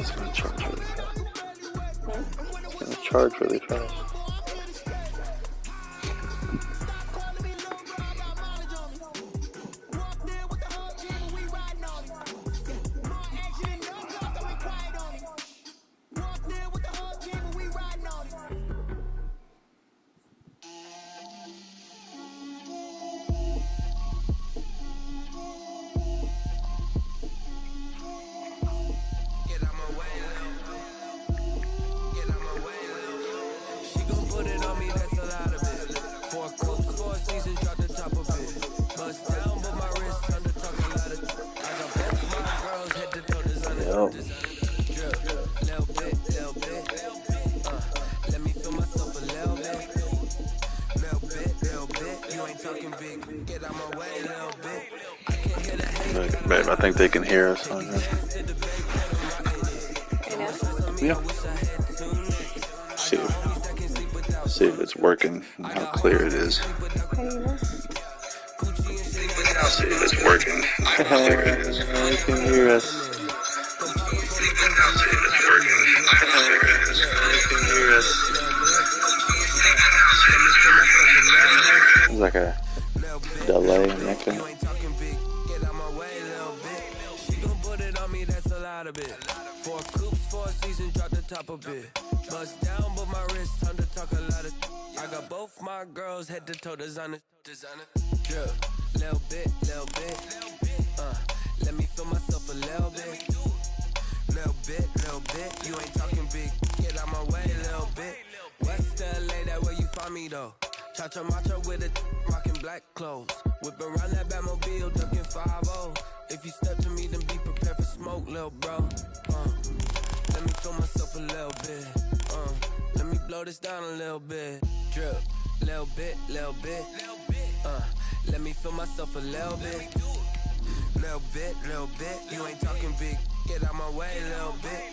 It's gonna charge really fast. It's gonna charge really fast. Babe, I think they can hear us on here. Yeah. See if it's working and how clear it is. See if it's working. How clear it is. They can hear us. See if it's working. How clear it is. They can hear us. There's like a delay in that thing. For coops, 4 seasons, drop the top a bit. Bust down, but my wrist, time to talk a lot of. I got both my girls head to toe designer. Drip, little bit. Let me feel myself a little bit. Little bit. You ain't talking big. Get out my way, little bit. West LA, that where you find me though. Cha-cha matcha with a rockin' black clothes. Whip around that Batmobile, ducking 5-0. If you step to me, then be prepared for smoke, lil' bro. Let me feel myself a little bit. Let me blow this down a little bit. Drip, little bit. Let me feel myself a little bit. Little bit. You ain't talking big. Get out my way, little bit.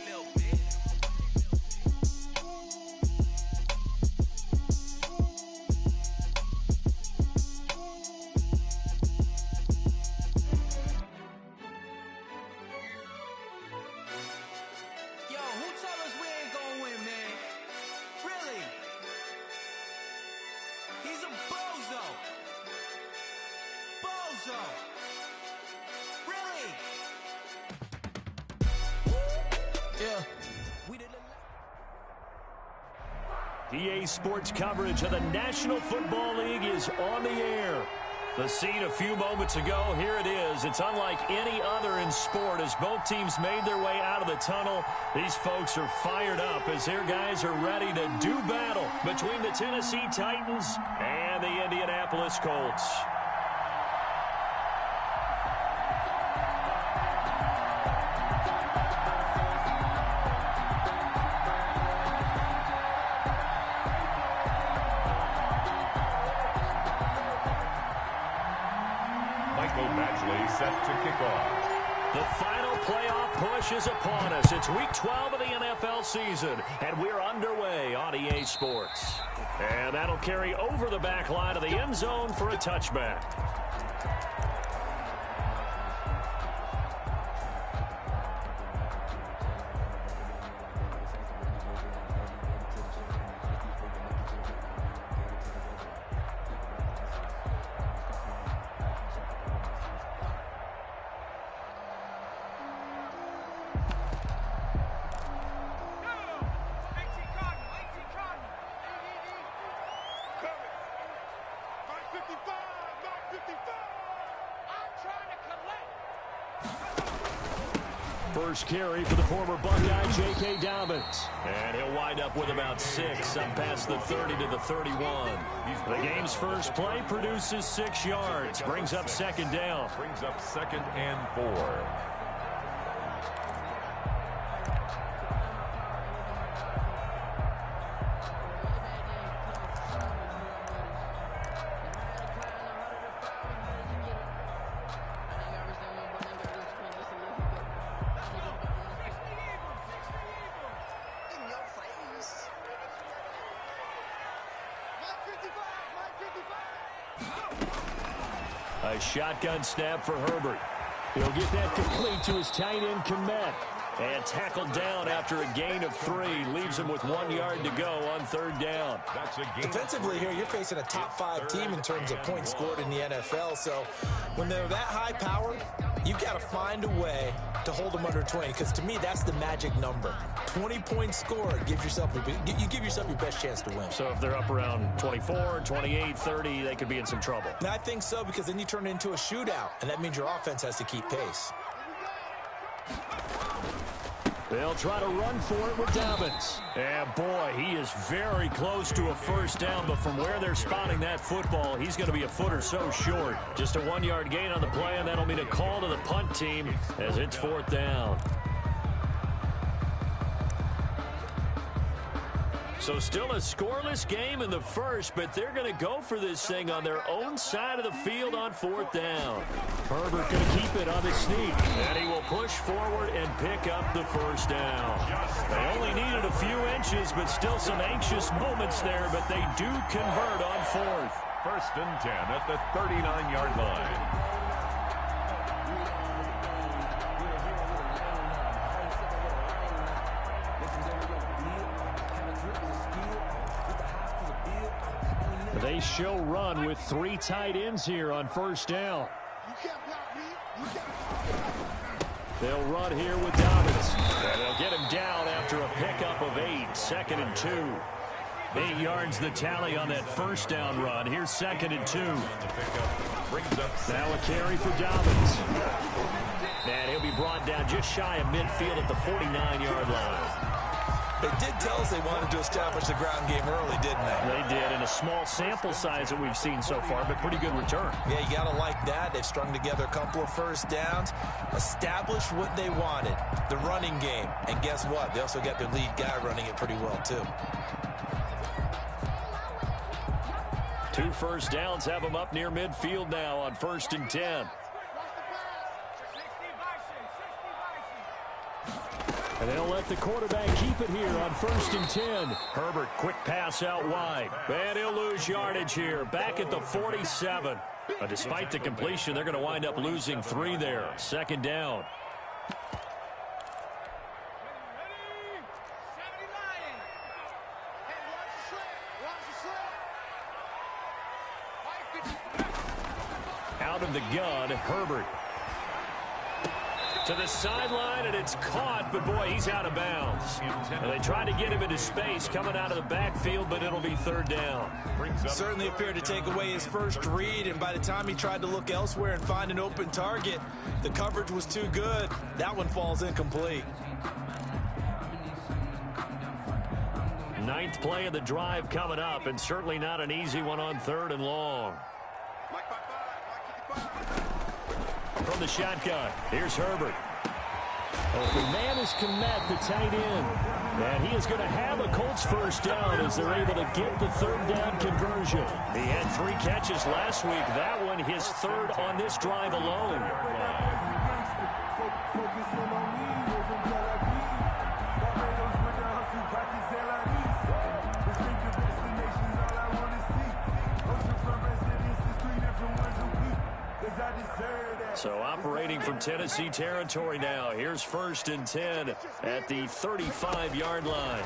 EA Sports coverage of the National Football League is on the air. The scene a few moments ago, here it is. It's unlike any other in sport as both teams made their way out of the tunnel. These folks are fired up as their guys are ready to do battle between the Tennessee Titans and the Indianapolis Colts. Set to kick off. The final playoff push is upon us. It's week 12 of the NFL season, and we're underway on EA Sports. And that'll carry over the back line of the end zone for a touchback. First carry for the former Buckeye, J.K. Dobbins. And he'll wind up with about 6 up past the 30 to the 31. The game's first play produces 6 yards. Brings up second down. Brings up 2nd and 4. A shotgun snap for Herbert. He'll get that complete to his tight end, Kmet. And tackled down after a gain of 3. Leaves him with 1 yard to go on 3rd down. Defensively here, you're facing a top-5 team in terms of points scored in the NFL. So when they're that high-powered, you've got to find a way to hold them under 20. Because to me, that's the magic number. 20 points scored, you give yourself your best chance to win. So if they're up around 24, 28, 30, they could be in some trouble. And I think so, because then you turn it into a shootout, and that means your offense has to keep pace. They'll try to run for it with Dobbins. And boy, he is very close to a first down, but from where they're spotting that football, he's going to be a foot or so short. Just a 1 yard gain on the play, and that'll mean a call to the punt team as it's 4th down. So still a scoreless game in the first, but they're going to go for this thing on their own side of the field on 4th down. Herbert going to keep it on the sneak, and he will push forward and pick up the first down. They only needed a few inches, but still some anxious moments there, but they do convert on 4th. 1st and 10 at the 39-yard line. They show run with 3 tight ends here on 1st down. They'll run here with Dobbins. And they'll get him down after a pickup of 8. 2nd and 2. 8 yards the tally on that first down run. Here's 2nd and 2. Now a carry for Dobbins. And he'll be brought down just shy of midfield at the 49-yard line. They did tell us they wanted to establish the ground game early, didn't they? They did, in a small sample size that we've seen so far, but pretty good return. Yeah, you got to like that. They've strung together a couple of first downs, established what they wanted, the running game. And guess what? They also got their lead guy running it pretty well, too. 2 first downs have them up near midfield now on 1st and 10. And they'll let the quarterback keep it here on 1st and 10. Herbert, quick pass out wide. And he'll lose yardage here, back at the 47. Despite the completion, they're going to wind up losing 3 there. 2nd down. Out of the gun, Herbert. To the sideline, and it's caught, but boy, he's out of bounds. And they tried to get him into space coming out of the backfield, but it'll be 3rd down. Certainly appeared to take away his first read, and by the time he tried to look elsewhere and find an open target, the coverage was too good. That one falls incomplete. 9th play of the drive coming up, and certainly not an easy one on 3rd and long. From the shotgun, here's Herbert. Open man is Kmet, the tight end. And he is going to have a Colts first down as they're able to get the 3rd down conversion. He had 3 catches last week. That one his 3rd on this drive alone. So operating from Tennessee territory now. Here's 1st and 10 at the 35-yard line.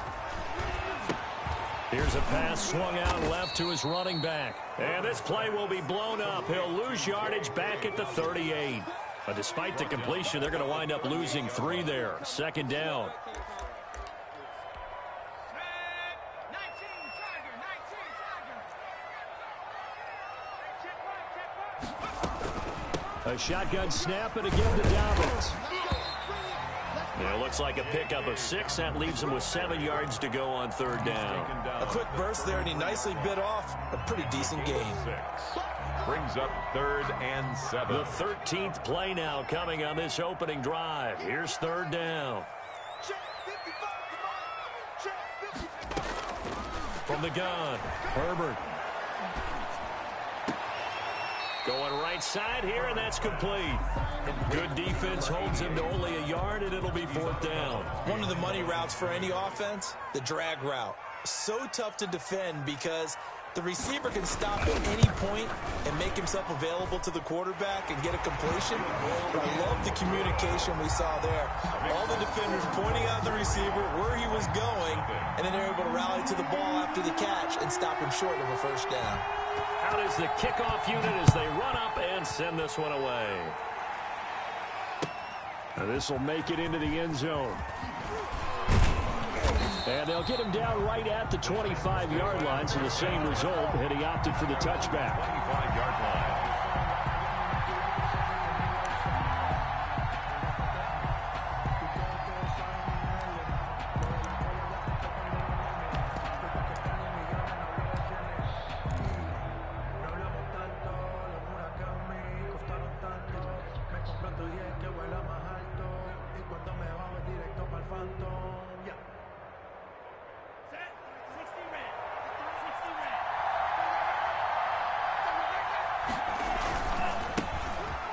Here's a pass swung out left to his running back. And this play will be blown up. He'll lose yardage back at the 38. But despite the completion, they're going to wind up losing 3 there. 2nd down. A shotgun snap, and again to Dobbins. It looks like a pickup of 6. That leaves him with 7 yards to go on 3rd down. A quick burst there, and he nicely bit off a pretty decent gain. Brings up 3rd and 7. The 13th play now coming on this opening drive. Here's 3rd down. From the gun, Herbert. Going right side here, and that's complete. Good defense holds him to only a yard, and it'll be 4th down. One of the money routes for any offense, the drag route. So tough to defend because The receiver can stop at any point and make himself available to the quarterback and get a completion. But I love the communication we saw there. All the defenders pointing out the receiver, where he was going, and then they're able to rally to the ball after the catch and stop him short of a first down. Out is the kickoff unit as they run up and send this one away. This will make it into the end zone. And they'll get him down right at the 25-yard line, so the same result, and he opted for the touchback. 25-yard line.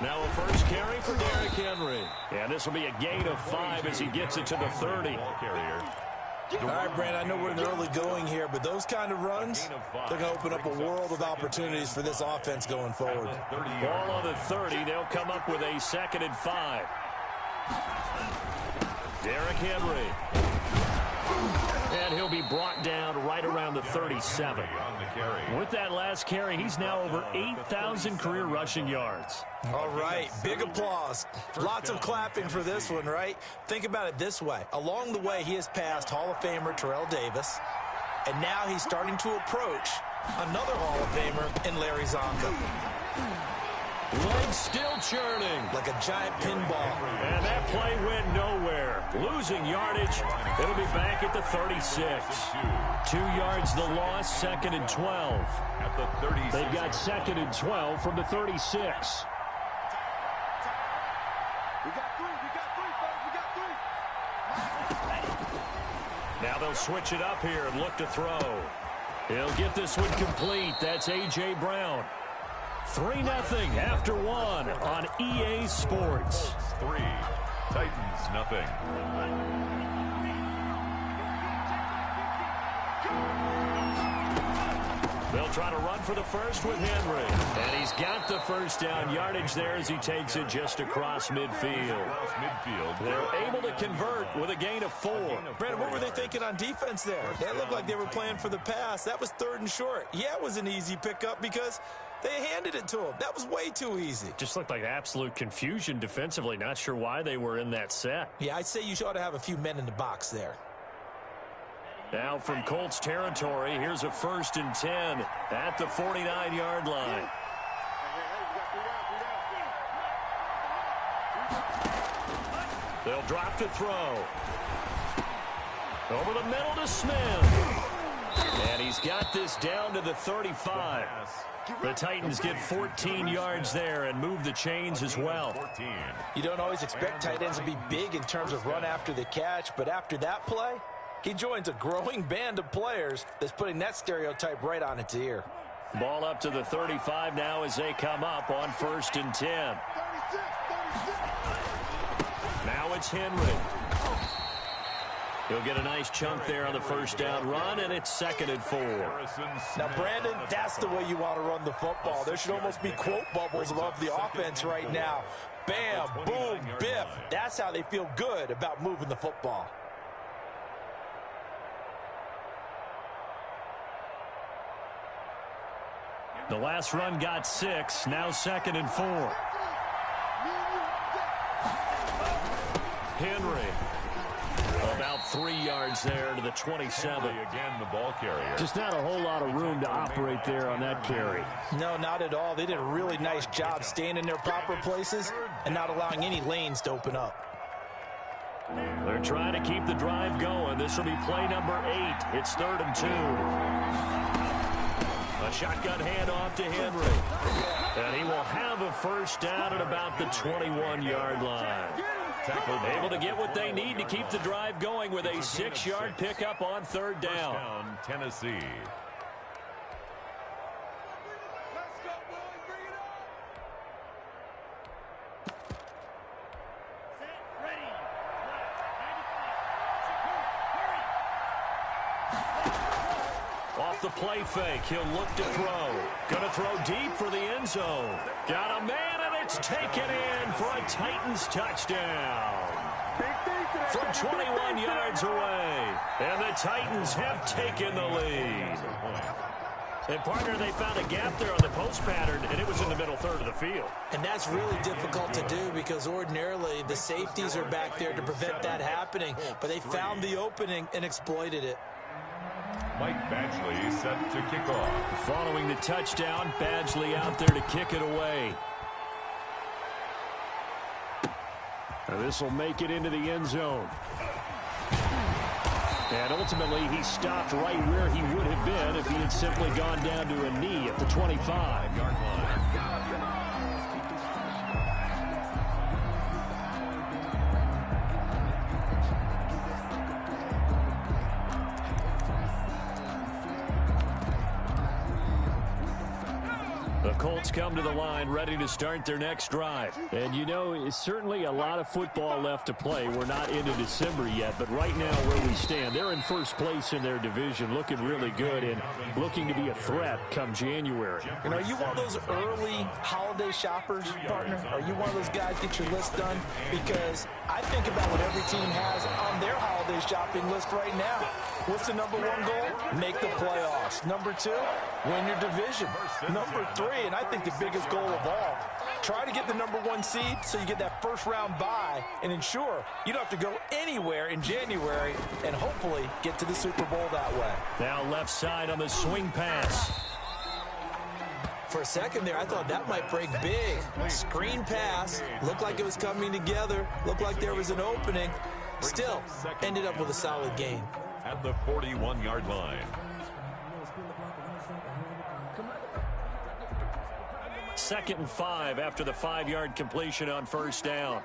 Now a first carry for Derrick Henry. And this will be a gain of 5 as he gets it to the 30. All right, Brandon, I know we're in the early going here, but those kind of runs, they're going to open up a world of opportunities for this offense going forward. Ball on the 30. They'll come up with a 2nd and 5. Derrick Henry. And he'll be brought down right around the 37. With that last carry, he's now over 8,000 career rushing yards. All right, big applause. Lots of clapping for this one, right? Think about it this way. Along the way, he has passed Hall of Famer Terrell Davis, and now he's starting to approach another Hall of Famer in Larry Zonka. Legs still churning. Like a giant pinball. And that play went nowhere. Losing yardage. It'll be back at the 36. 2 yards the loss, 2nd and 12. At the 36. They've got 2nd and 12 from the 36. We got three. Now they'll switch it up here and look to throw. He'll get this one complete. That's A.J. Brown. 3-0 after 1 on EA Sports. 3, Titans nothing. They'll try to run for the first with Henry. And he's got the first down yardage there as he takes it just across midfield. They're able to convert with a gain of 4. Brandon, what were they thinking on defense there? They looked like they were playing for the pass. That was 3rd and short. Yeah, it was an easy pickup because they handed it to him. That was way too easy. Just looked like absolute confusion defensively. Not sure why they were in that set. Yeah, I'd say you ought to have a few men in the box there. Now from Colts territory, here's a 1st and 10 at the 49-yard line. They'll drop to throw. Over the middle to Smith. And he's got this down to the 35. The Titans get 14 yards there and move the chains as well. You don't always expect tight ends to be big in terms of run after the catch, but after that play, he joins a growing band of players that's putting that stereotype right on its ear. Ball up to the 35 now as they come up on 1st and 10. Now it's Henry. He'll get a nice chunk there on the first down run, and it's 2nd and 4. Now, Brandon, that's the way you want to run the football. There should almost be quote bubbles above the offense right now. Bam, boom, biff. That's how they feel good about moving the football. The last run got 6, now 2nd and 4. Henry. About 3 yards there to the 27. Again, the ball carrier. Just not a whole lot of room to operate there on that carry. No, not at all. They did a really nice job staying in their proper places and not allowing any lanes to open up. They're trying to keep the drive going. This will be play number 8. It's 3rd and 2. A shotgun handoff to Henry. And he will have a first down at about the 21-yard line. Able to get what they need to keep the drive going with a 6-yard pickup on 3rd down. Tennessee. Off the play fake. He'll look to throw. Gonna throw deep for the end zone. Got a man, and it's taken in for a Titans touchdown. From 21 yards away. And the Titans have taken the lead. And, partner, they found a gap there on the post pattern, and it was in the middle third of the field. And that's really difficult to do because ordinarily the safeties are back there to prevent that happening. But they found the opening and exploited it. Mike Badgley set to kick off. Following the touchdown, Badgley out there to kick it away. Now this will make it into the end zone. And ultimately, he stopped right where he would have been if he had simply gone down to a knee at the 25-yard line. The Colts come to the line ready to start their next drive. And, you know, it's certainly a lot of football left to play. We're not into December yet, but right now where we stand, they're in first place in their division, looking really good and looking to be a threat come January. And are you one of those early holiday shoppers, partner? Are you one of those guys get your list done? Because I think about what every team has on their holiday shopping list right now. What's the number one goal? Make the playoffs. Number two, win your division. Number three, and I think the biggest goal of all, try to get the number one seed so you get that first round bye and ensure you don't have to go anywhere in January and hopefully get to the Super Bowl that way. Now left side on the swing pass. For a second there, I thought that might break big. Screen pass. Looked like it was coming together. Looked like there was an opening. Still, ended up with a solid gain. At the 41-yard line. Second and 5 after the 5-yard completion on first down.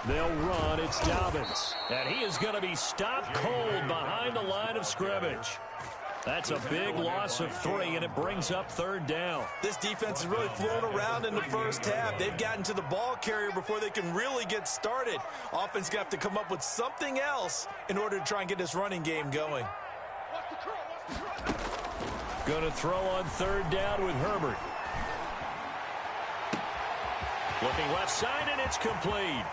They'll run. It's Dobbins. And he is going to be stopped cold behind the line of scrimmage. That's a big loss of 3, and it brings up third down. This defense has really flown around in the first half. They've gotten to the ball carrier before they can really get started. Offense going to have to come up with something else in order to try and get this running game going. Going to throw on third down with Herbert. Looking left side, and it's complete.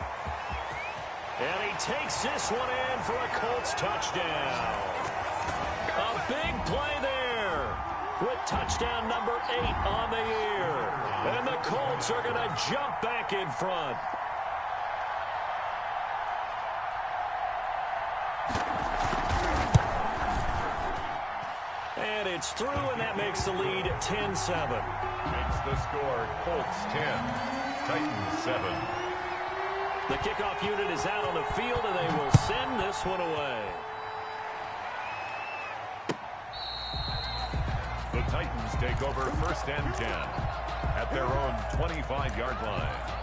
And he takes this one in for a Colts touchdown. A big play there with touchdown number 8 on the year. And the Colts are going to jump back in front. And it's through, and that makes the lead 10-7. Makes the score Colts 10, Titans 7. The kickoff unit is out on the field, and they will send this one away. The Titans take over first and 10 at their own 25-yard line.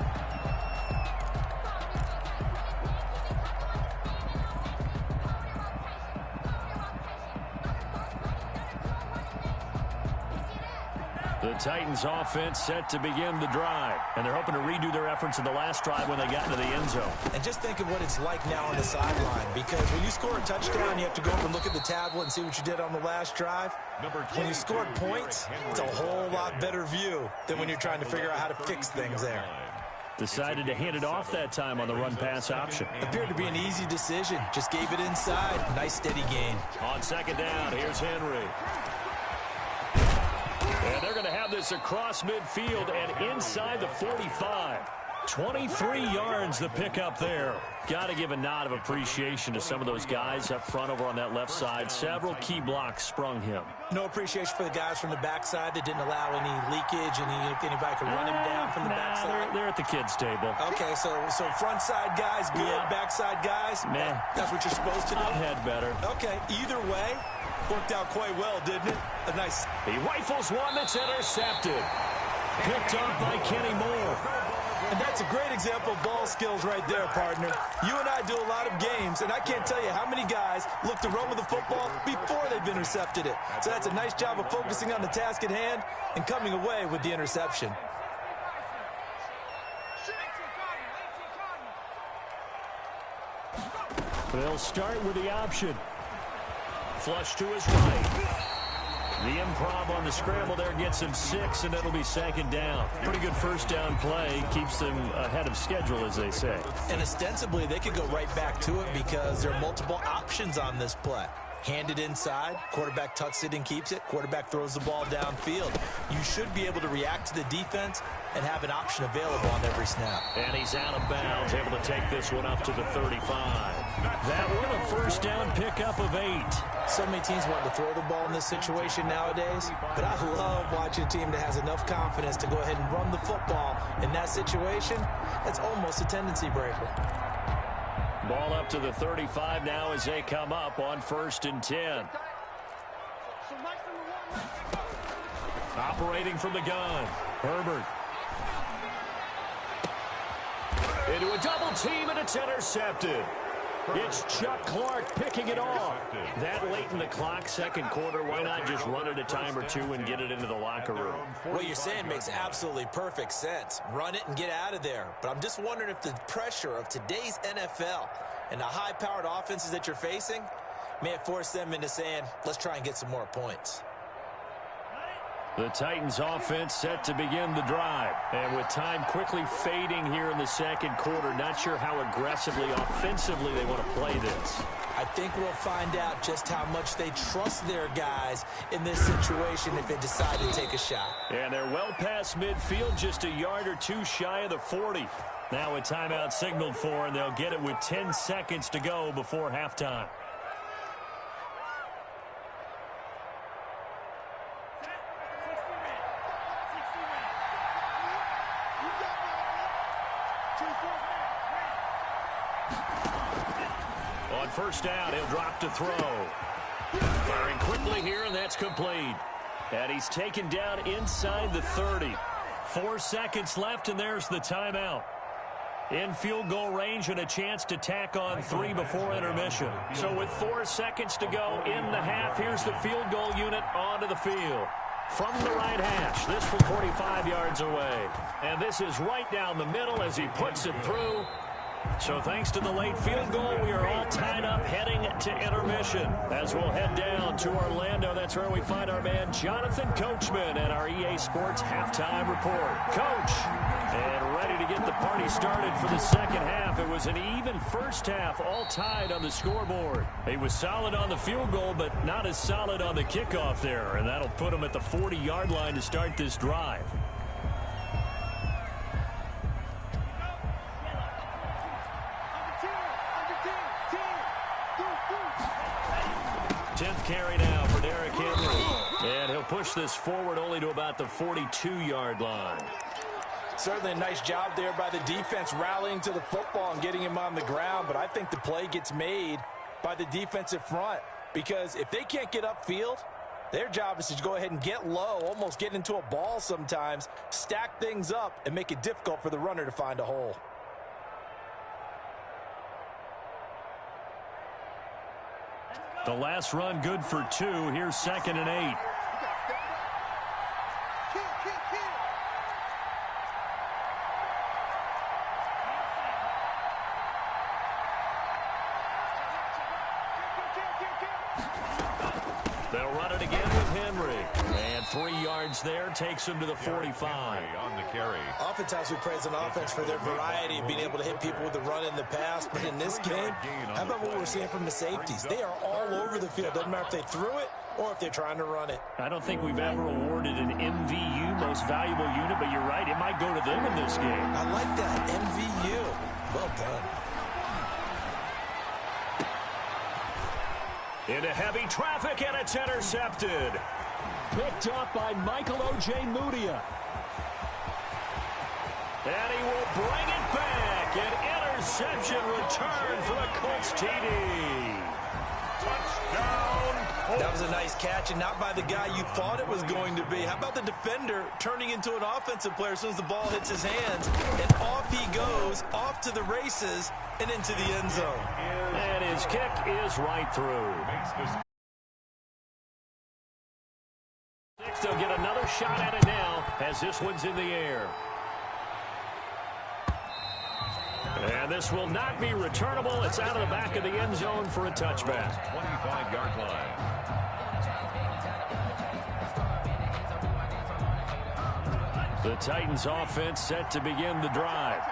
The Titans offense set to begin the drive, and they're hoping to redo their efforts in the last drive when they got into the end zone. And just think of what it's like now on the sideline, because when you score a touchdown, you have to go over and look at the tablet and see what you did on the last drive. When you scored points, it's a whole lot better view than when you're trying to figure out how to fix things there. Decided to hand it off that time on the run-pass option. Appeared to be an easy decision. Just gave it inside. Nice, steady gain. On second down, here's Henry. And they're going to have this across midfield and inside the 45. 23 yards the pickup there. Got to give a nod of appreciation to some of those guys up front over on that left side. Several key blocks sprung him. No appreciation for the guys from the backside that didn't allow any leakage, anybody could run him down from the backside. They're at the kids' table. Okay, so front side guys good, backside guys, meh. That's what you're supposed to do? I've had better. Okay, either way, worked out quite well, didn't it? A nice. He rifles one that's intercepted. Picked up by Kenny Moore. And that's a great example of ball skills right there, partner. You and I do a lot of games, and I can't tell you how many guys look to run with the football before they've intercepted it. So that's a nice job of focusing on the task at hand and coming away with the interception. They'll start with the option. flush to his right. The improv on the scramble there gets him 6, and it'll be second down. Pretty good first down play. Keeps them ahead of schedule, as they say. And ostensibly, they could go right back to it because there are multiple options on this play. Hand it inside, quarterback tucks it and keeps it, quarterback throws the ball downfield. You should be able to react to the defense and have an option available on every snap. And he's out of bounds, able to take this one up to the 35. That one a first down pickup of 8. So many teams want to throw the ball in this situation nowadays, but I love watching a team that has enough confidence to go ahead and run the football. In that situation, that's almost a tendency breaker. Ball up to the 35 now as they come up on 1st and 10. Operating from the gun, Herbert. Into a double team, and it's intercepted. It's Chuck Clark picking it off. That late in the clock, second quarter, why not just run it a time or two and get it into the locker room? What you're saying makes absolutely perfect sense. Run it and get out of there. But I'm just wondering if the pressure of today's NFL and the high-powered offenses that you're facing may have forced them into saying, let's try and get some more points. The Titans offense set to begin the drive. And with time quickly fading here in the second quarter, not sure how aggressively, offensively they want to play this. I think we'll find out just how much they trust their guys in this situation if they decide to take a shot. And they're well past midfield, just a yard or two shy of the 40. Now a timeout signaled for, and they'll get it with 10 seconds to go before halftime. On first down, he'll drop to throw. Firing quickly here, and that's complete. And he's taken down inside the 30. 4 seconds left, and there's the timeout. In field goal range and a chance to tack on 3 before intermission. So with 4 seconds to go in the half, here's the field goal unit onto the field. From the right hash, this from 45 yards away. And this is right down the middle as he puts it through. So thanks to the late field goal, we are all tied up heading to intermission. As we'll head down to Orlando, that's where we find our man Jonathan Coachman at our EA Sports Halftime Report. Coach, and ready to get the party started for the second half. It was an even first half, all tied on the scoreboard. He was solid on the field goal, but not as solid on the kickoff there, and that'll put him at the 40-yard line to start this drive. 10th carry now for Derrick Henry. And he'll push this forward only to about the 42-yard line. Certainly a nice job there by the defense rallying to the football and getting him on the ground. But I think the play gets made by the defensive front. Because if they can't get upfield, their job is to go ahead and get low, almost get into a ball sometimes, stack things up, and make it difficult for the runner to find a hole. The last run good for 2. Here's 2nd and 8. They'll run it again with Henry. And 3 yards there takes him to the 45. On the carry. Oftentimes we praise an offense for their variety of being able to hit people with the run in the pass. But in this game, how about what we're seeing from the safeties? They are all over the field. Doesn't matter if they threw it or if they're trying to run it. I don't think we've ever awarded an MVU, most valuable unit, but you're right. It might go to them in this game. I like that, MVU. Well done. Into heavy traffic, and it's intercepted. Picked up by Michael Ojemudia. And he will bring it back. An interception return for the Colts TD. Touchdown. That was a nice catch, and not by the guy you thought it was going to be. How about the defender turning into an offensive player as soon as the ball hits his hands? And off he goes, off to the races, and into the end zone. And his kick is right through. They'll get another shot at it now as this one's in the air. And this will not be returnable. It's out of the back of the end zone for a touchback. 25-yard line. The Titans offense set to begin the drive.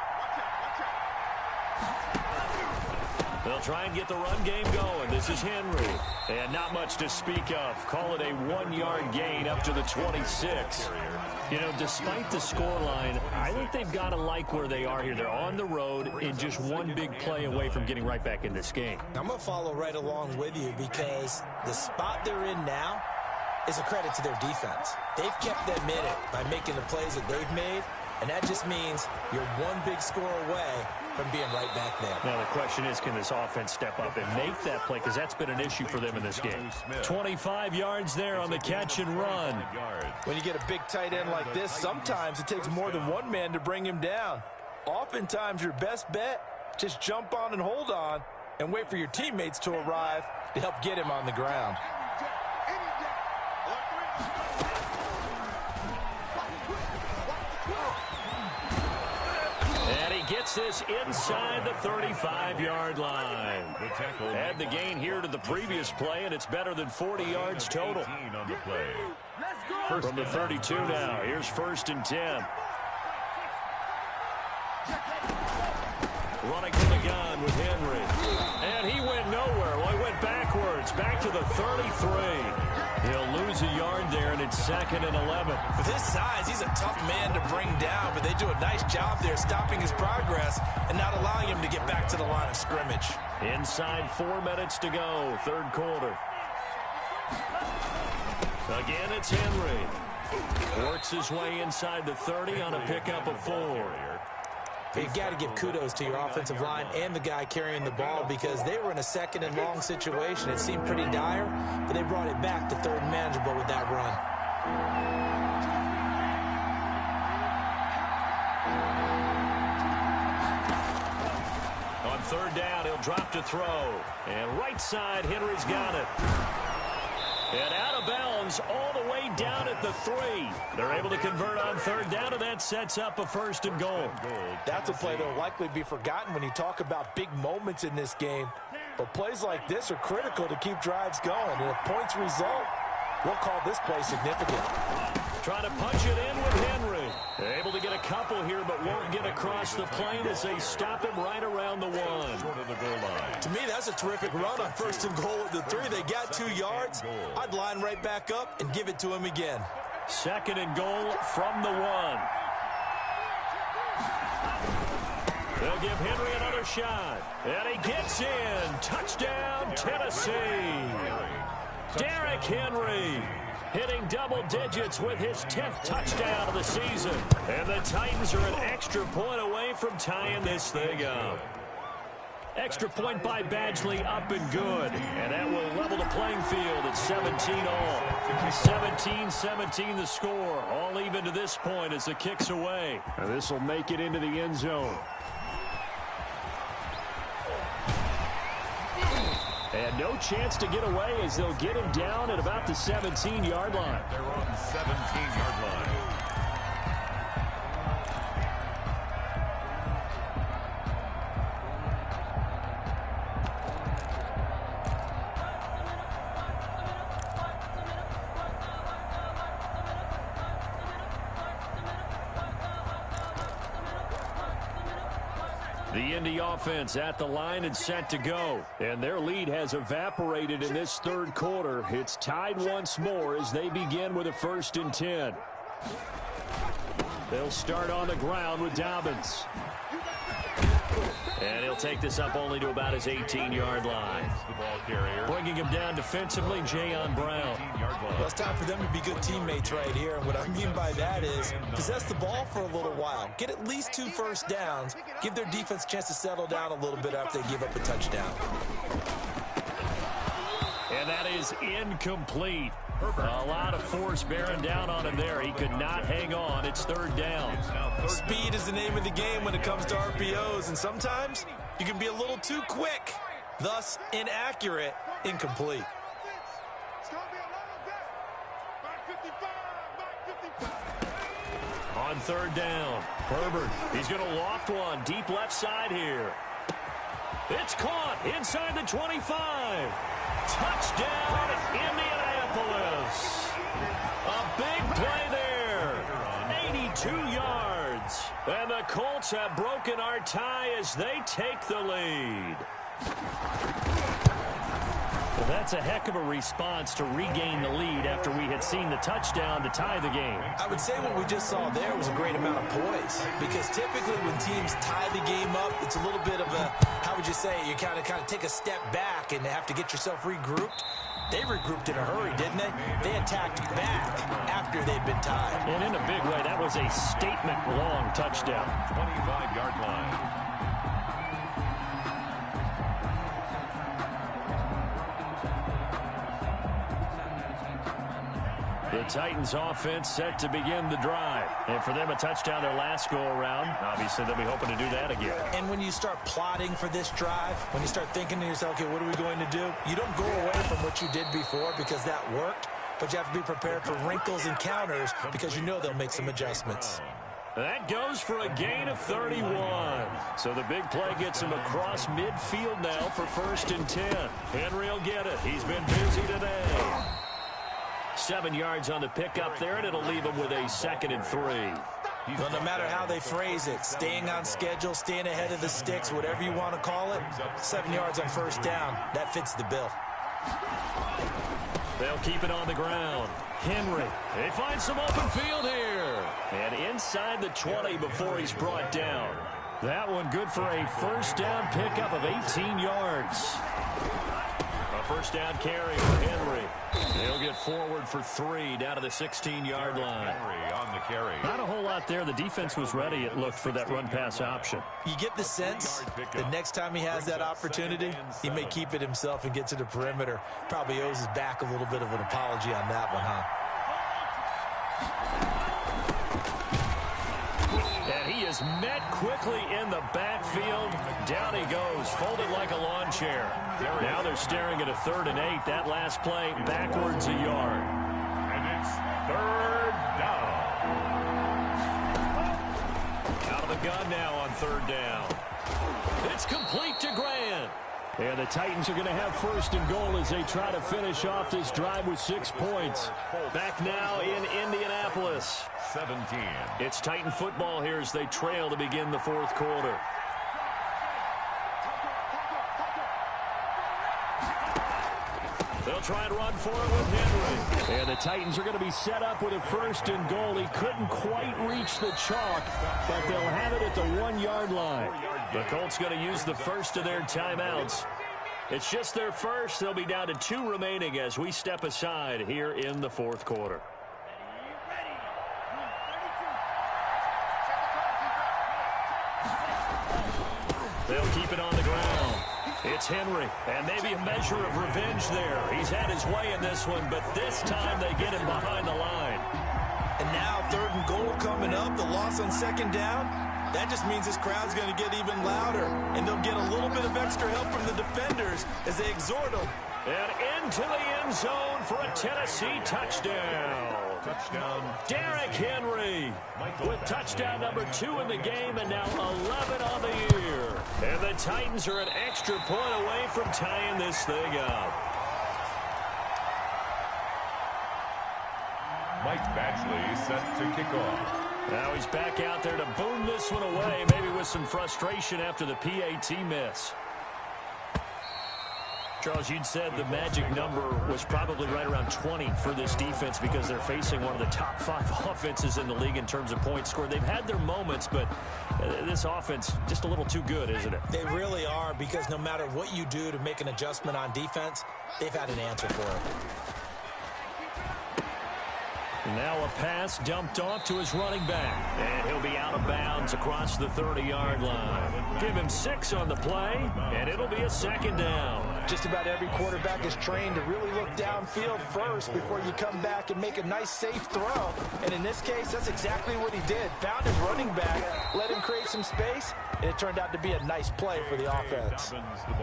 They'll try and get the run game going. This is Henry. And not much to speak of. Call it a 1-yard gain up to the 26. You know, despite the scoreline, I think they've got to like where they are here. They're on the road and just one big play away from getting right back in this game. I'm going to follow right along with you because the spot they're in now is a credit to their defense. They've kept them in it by making the plays that they've made, and that just means you're one big score away from being right back there. Now, the question is, can this offense step up and make that play? Because that's been an issue for them in this game. 25 yards there on the catch and run. When you get a big tight end like this, sometimes it takes more than one man to bring him down. Oftentimes, your best bet, just jump on and hold on and wait for your teammates to arrive to help get him on the ground. Gets this inside the 35-yard line. Add the gain here to the previous play, and it's better than 40 yards total. On the play. From the 32 now, here's 1st and 10. Running from the gun with Henry. And he went nowhere. Well, he went backwards, back to the 33. He'll lose a yard there, and it's 2nd and 11. With his size, he's a tough man to bring down, but they do a nice job there stopping his progress and not allowing him to get back to the line of scrimmage. Inside 4 minutes to go, 3rd quarter. Again, it's Henry. Works his way inside the 30 on a pickup of 4. You've got to give kudos to your offensive line and the guy carrying the ball because they were in a 2nd and long situation. It seemed pretty dire, but they brought it back to 3rd and manageable with that run. On 3rd down, he'll drop to throw. And right side, Henry's got it. And out of bounds all the way down at the 3. They're able to convert on 3rd down, and that sets up a 1st and goal. That's a play that will likely be forgotten when you talk about big moments in this game. But plays like this are critical to keep drives going. And if points result, we'll call this play significant. Trying to punch it in with Henry. They're able to get a couple here, but won't get across the plane as they stop him right around the 1. Short of the goal line. To me, that's a terrific run on 1st and goal at the 3. They got 2 yards. I'd line right back up and give it to him again. 2nd and goal from the 1. They'll give Henry another shot. And he gets in. Touchdown, Tennessee. Derrick Henry hitting double digits with his 10th touchdown of the season. And the Titans are an extra point away from tying this thing up. Extra point by Badgley up and good. And that will level the playing field at 17 all. 17-17 the score. All even to this point as the kick's away. And this will make it into the end zone. And no chance to get away as they'll get him down at about the 17-yard line. They're on the 17-yard line. The Indy offense at the line and set to go. And their lead has evaporated in this 3rd quarter. It's tied once more as they begin with a 1st and 10. They'll start on the ground with Dobbins. And he'll take this up only to about his 18-yard line. The ball carrier. Bringing him down defensively, Jayon Brown. Well, it's time for them to be good teammates right here. And what I mean by that is possess the ball for a little while. Get at least 2 first downs. Give their defense a chance to settle down a little bit after they give up a touchdown. And that is incomplete. A lot of force bearing down on him there. He could not hang on. It's 3rd down. Speed is the name of the game when it comes to RPOs, and sometimes you can be a little too quick, thus inaccurate, incomplete. On third down, Herbert, he's going to loft one deep left side here. It's caught inside the 25. Touchdown, Indianapolis. A big play there. 82 yards. And the Colts have broken our tie as they take the lead. Well, that's a heck of a response to regain the lead after we had seen the touchdown to tie the game. I would say what we just saw there was a great amount of poise, because typically when teams tie the game up, it's a little bit of a, how would you say, you kind of take a step back and have to get yourself regrouped. They regrouped in a hurry, didn't they? They attacked back after they'd been tied. And in a big way, that was a statement-long touchdown. 25-yard line. The Titans offense set to begin the drive. And for them, a touchdown their last go-around. Obviously, they'll be hoping to do that again. And when you start plotting for this drive, when you start thinking to yourself, okay, what are we going to do? You don't go away from what you did before because that worked, but you have to be prepared for wrinkles and counters because you know they'll make some adjustments. That goes for a gain of 31. So the big play gets him across midfield now for 1st and 10. Henry will get it. He's been busy today. 7 yards on the pickup there, and it'll leave him with a 2nd and 3. Well, no matter how they phrase it, staying on schedule, staying ahead of the sticks, whatever you want to call it, 7 yards on 1st down, that fits the bill. They'll keep it on the ground. Henry, they find some open field here. And inside the 20 before he's brought down. That one good for a 1st down pickup of 18 yards. A 1st down carry for Henry. He'll get forward for 3 down to the 16-yard line. Henry on the carry. Not a whole lot there. The defense was ready, it looked, for that run-pass option. You get the sense the next time he has that opportunity, he may keep it himself and get to the perimeter. Probably owes his back a little bit of an apology on that one, huh? And he is met quickly in the backfield. Down he goes, folded like a lawn chair. Now they're staring at a 3rd and 8. That last play, backwards a yard. And it's 3rd down. Out of the gun now on 3rd down. It's complete to Grant. And the Titans are going to have 1st and goal as they try to finish off this drive with 6 points. Back now in Indianapolis. 17. It's Titan football here as they trail to begin the 4th quarter. They'll try and run for it with Henry. And the Titans are going to be set up with a 1st and goal. He couldn't quite reach the chalk, but they'll have it at the 1-yard line. The Colts going to use the first of their timeouts. It's just their first. They'll be down to 2 remaining as we step aside here in the 4th quarter. They'll keep it on the ground. It's Henry, and maybe a measure of revenge there. He's had his way in this one, but this time they get him behind the line. And now 3rd and goal coming up, the loss on 2nd down. That just means this crowd's going to get even louder, and they'll get a little bit of extra help from the defenders as they exhort them. And into the end zone for a Tennessee touchdown. Touchdown. Derrick Henry with touchdown number 2 in the game, and now 11 on the year. And the Titans are an extra point away from tying this thing up. Mike Badgley set to kick off. Now he's back out there to boom this one away, maybe with some frustration after the PAT miss. Charles, you'd said the magic number was probably right around 20 for this defense because they're facing one of the top 5 offenses in the league in terms of points scored. They've had their moments, but this offense just a little too good, isn't it? They really are, because no matter what you do to make an adjustment on defense, they've had an answer for it. Now a pass dumped off to his running back. And he'll be out of bounds across the 30-yard line. Give him 6 on the play, and it'll be a 2nd down. Just about every quarterback is trained to really look downfield first before you come back and make a nice, safe throw. And in this case, that's exactly what he did. Found his running back, let him create some space, and it turned out to be a nice play for the offense.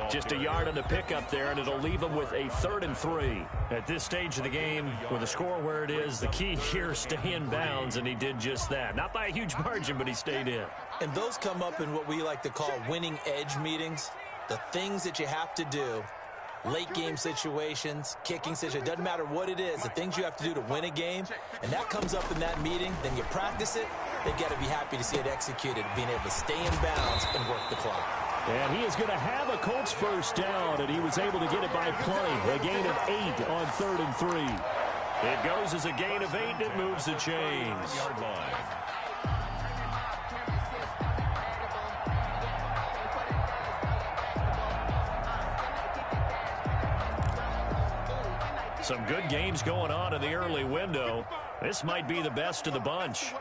Just a yard on the pickup there, and it'll leave him with a 3rd and 3. At this stage of the game, with the score where it is, the key here, stay in bounds, and he did just that. Not by a huge margin, but he stayed in. And those come up in what we like to call winning edge meetings. The things that you have to do, late game situations, kicking situations, doesn't matter what it is, the things you have to do to win a game, and that comes up in that meeting, then you practice it, they've got to be happy to see it executed, being able to stay in bounds and work the clock. And he is going to have a Colts first down, and he was able to get it by plenty. A gain of 8 on 3rd and 3. It goes as a gain of 8, and it moves the chains. Yard line. Some good games going on in the early window. This might be the best of the bunch.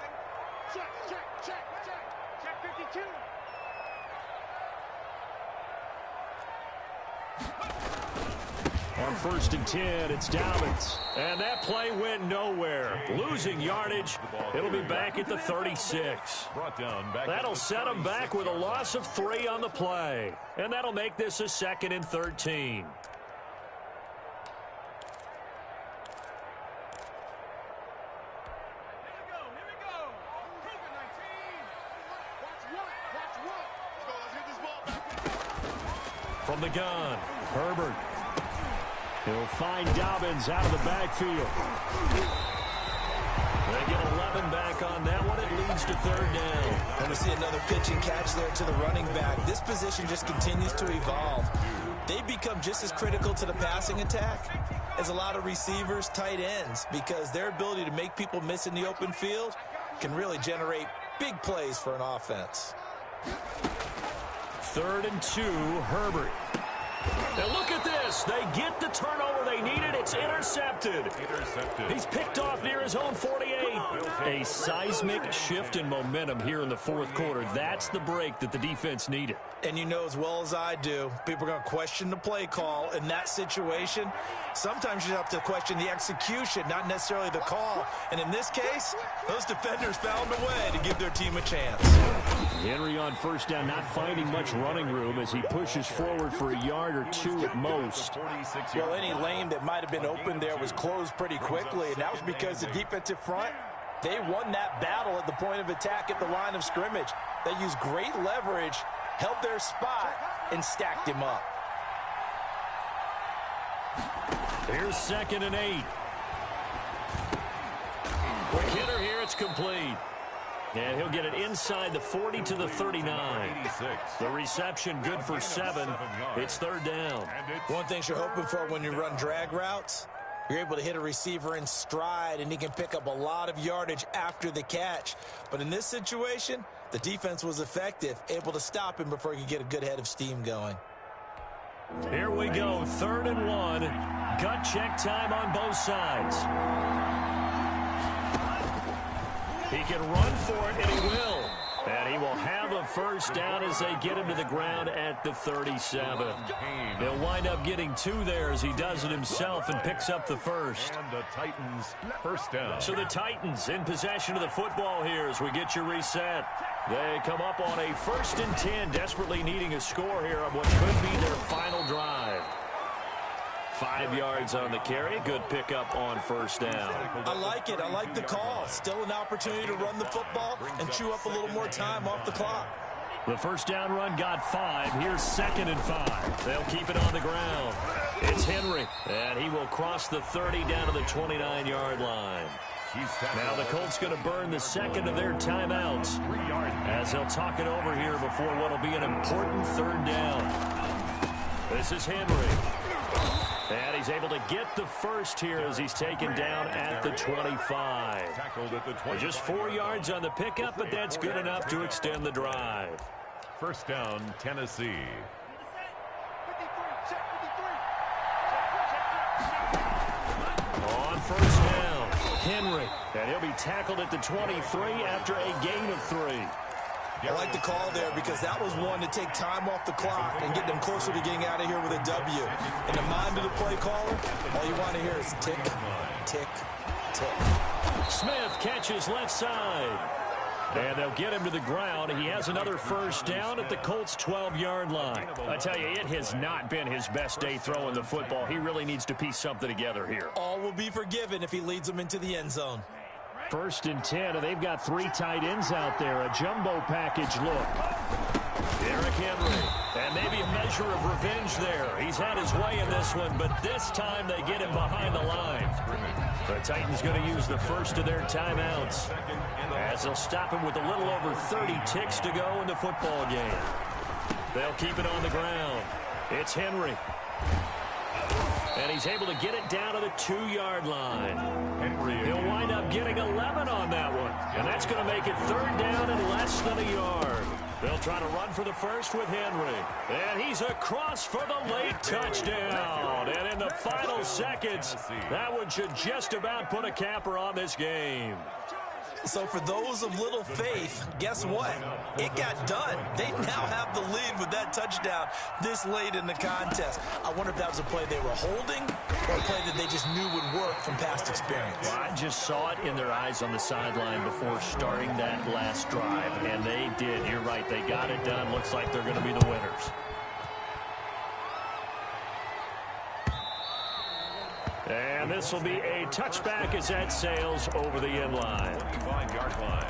On 1st and 10, it's Dobbins. And that play went nowhere. Losing yardage. It'll be back at the 36. That'll set him back with a loss of 3 on the play. And that'll make this a 2nd and 13. From the gun, Herbert. He'll find Dobbins out of the backfield. They get 11 back on that one. It leads to 3rd down. And we see another pitch and catch there to the running back. This position just continues to evolve. They become just as critical to the passing attack as a lot of receivers, tight ends, because their ability to make people miss in the open field can really generate big plays for an offense. 3rd and 2, Herbert. And look at this. They get the turnover they needed. It's intercepted. He's picked off near his own 48. A seismic shift in momentum here in the 4th quarter. That's the break that the defense needed. And you know as well as I do, people are going to question the play call in that situation. Sometimes you have to question the execution, not necessarily the call. And in this case, those defenders found a way to give their team a chance. Henry on 1st down, not finding much running room as he pushes forward for a yard or 2 at most. Well, any lane that might have been open there was closed pretty quickly, and that was because the defensive front, they won that battle at the point of attack at the line of scrimmage. They used great leverage, held their spot, and stacked him up. Here's 2nd and 8. Quick hitter here, it's complete. And he'll get it inside the 40 to the 39. The reception good for 7. It's 3rd down. One thing you're hoping for when you run drag routes, you're able to hit a receiver in stride, and he can pick up a lot of yardage after the catch. But in this situation, the defense was effective, able to stop him before he could get a good head of steam going. Here we go, 3rd and 1. Gut check time on both sides. He can run for it, and he will. And he will have a first down as they get him to the ground at the 37. They'll wind up getting 2 there as he does it himself and picks up the first. And the Titans first down. So the Titans in possession of the football here as we get you reset. They come up on a 1st and 10, desperately needing a score here on what could be their final drive. 5 yards on the carry. Good pickup on 1st down. I like it. I like the call. Still an opportunity to run the football and chew up a little more time off the clock. The 1st down run got 5. Here's 2nd and 5. They'll keep it on the ground. It's Henry, and he will cross the 30 down to the 29-yard line. Now the Colts going to burn the 2nd of their timeouts as they'll talk it over here before what will be an important 3rd down. This is Henry. And he's able to get the first here as he's taken down at the 25. Just 4 yards on the pickup, but that's good enough to extend the drive. First down, Tennessee. On 1st down, Henry. And he'll be tackled at the 23 after a gain of 3. I like the call there because that was one to take time off the clock and get them closer to getting out of here with a W. In the mind of the play caller, all you want to hear is tick, tick, tick. Smith catches left side. And they'll get him to the ground. He has another first down at the Colts' 12-yard line. I tell you, it has not been his best day throwing the football. He really needs to piece something together here. All will be forgiven if he leads them into the end zone. 1st and 10, and they've got 3 tight ends out there. A jumbo package look. Derrick Henry. And maybe a measure of revenge there. He's had his way in this one, but this time they get him behind the line. The Titans going to use the first of their timeouts as they'll stop him with a little over 30 ticks to go in the football game. They'll keep it on the ground. It's Henry. And he's able to get it down to the 2-yard line. He'll wind up getting 11 on that one. And that's going to make it 3rd down and less than a yard. They'll try to run for the first with Henry. And he's across for the late touchdown. And in the final seconds, that one should just about put a capper on this game. So for those of little faith, guess what? It got done. They now have the lead with that touchdown this late in the contest. I wonder if that was a play they were holding or a play that they just knew would work from past experience. Well, I just saw it in their eyes on the sideline before starting that last drive, and they did. You're right. They got it done. Looks like they're going to be the winners. And this will be a touchback as that sails over the end line. 25-yard line.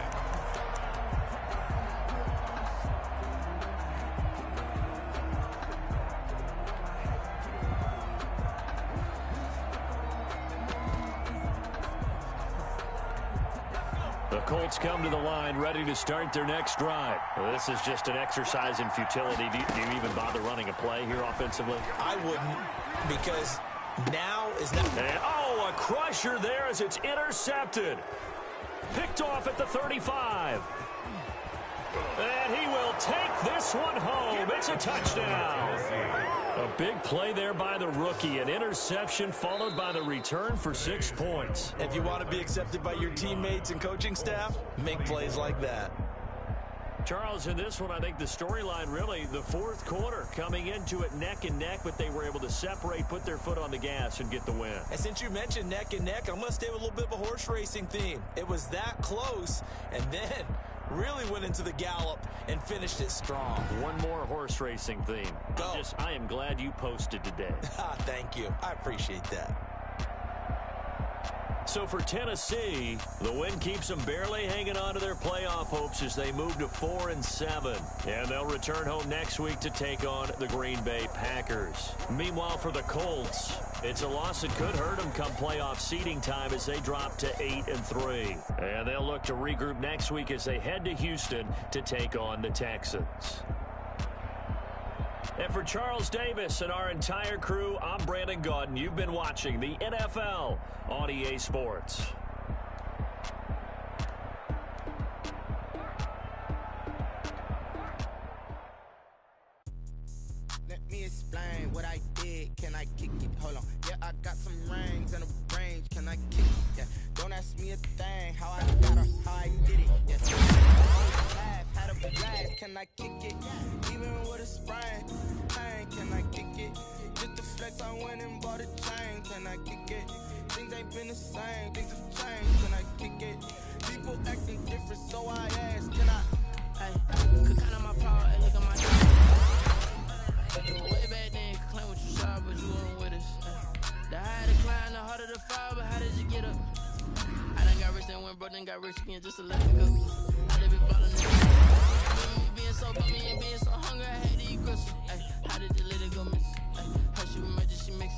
The Colts come to the line ready to start their next drive. Well, this is just an exercise in futility. Do you even bother running a play here offensively? I wouldn't, because now is not. And, oh, a crusher there as it's intercepted. Picked off at the 35. And he will take this one home. It's a touchdown. A big play there by the rookie. An interception followed by the return for 6 points. If you want to be accepted by your teammates and coaching staff, make plays like that. Charles, in this one, I think the storyline really, the 4th quarter, coming into it neck and neck, but they were able to separate, put their foot on the gas, and get the win. And since you mentioned neck and neck, I'm going to stay with a little bit of a horse racing theme. It was that close, and then really went into the gallop and finished it strong. One more horse racing theme. Go. I am glad you posted today. Thank you. I appreciate that. So for Tennessee, the win keeps them barely hanging on to their playoff hopes as they move to 4-7. And they'll return home next week to take on the Green Bay Packers. Meanwhile, for the Colts, it's a loss that could hurt them come playoff seeding time as they drop to 8-3. And they'll look to regroup next week as they head to Houston to take on the Texans. And for Charles Davis and our entire crew, I'm Brandon Gaudin. You've been watching the NFL on EA Sports. Let me explain what I did. Can I kick it? Hold on. Yeah, I got some rings and a range. Can I kick it? Yeah. Don't ask me a thing. How I got her, how I did it. Yes. Had a blast. Can I kick it? Even with a sprain. Hey, can I kick it? Just the flex, I went and bought a chain. Can I kick it? Things ain't been the same. Things have changed. Can I kick it? People acting different, so I asked. Can I? Hey, could count on my power and look at my. Way back then, could claim what you saw, but you weren't with us. The higher the climb, the harder the fall, but how did you get up? I done got rich and went broke, then got rich again just to let it go. I live it falling in. Remember me being so bummy and being so hungry, I had to eat crystals. How did you let it go miss? How she remember she mixed.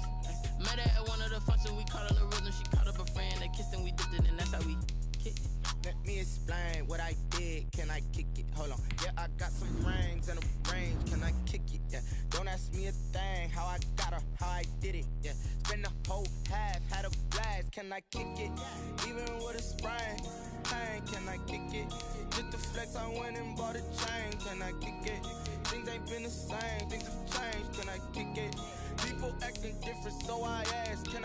Met her at one of the functions, we caught her the rhythm. She caught up a friend, they kissed and we dipped it, and that's how we kicked it. Let me explain what I did. Can I kick it? Hold on. Yeah, I got some rings and a range. Can I kick it? Yeah. Don't ask me a thing. How I got her, how I did it. Yeah. Spend the whole half, had a blast. Can I kick it? Even with a sprain. Hey, can I kick it? Just the flex, I went and bought a chain. Can I kick it? Things ain't been the same. Things have changed. Can I kick it? People acting different, so I asked. Can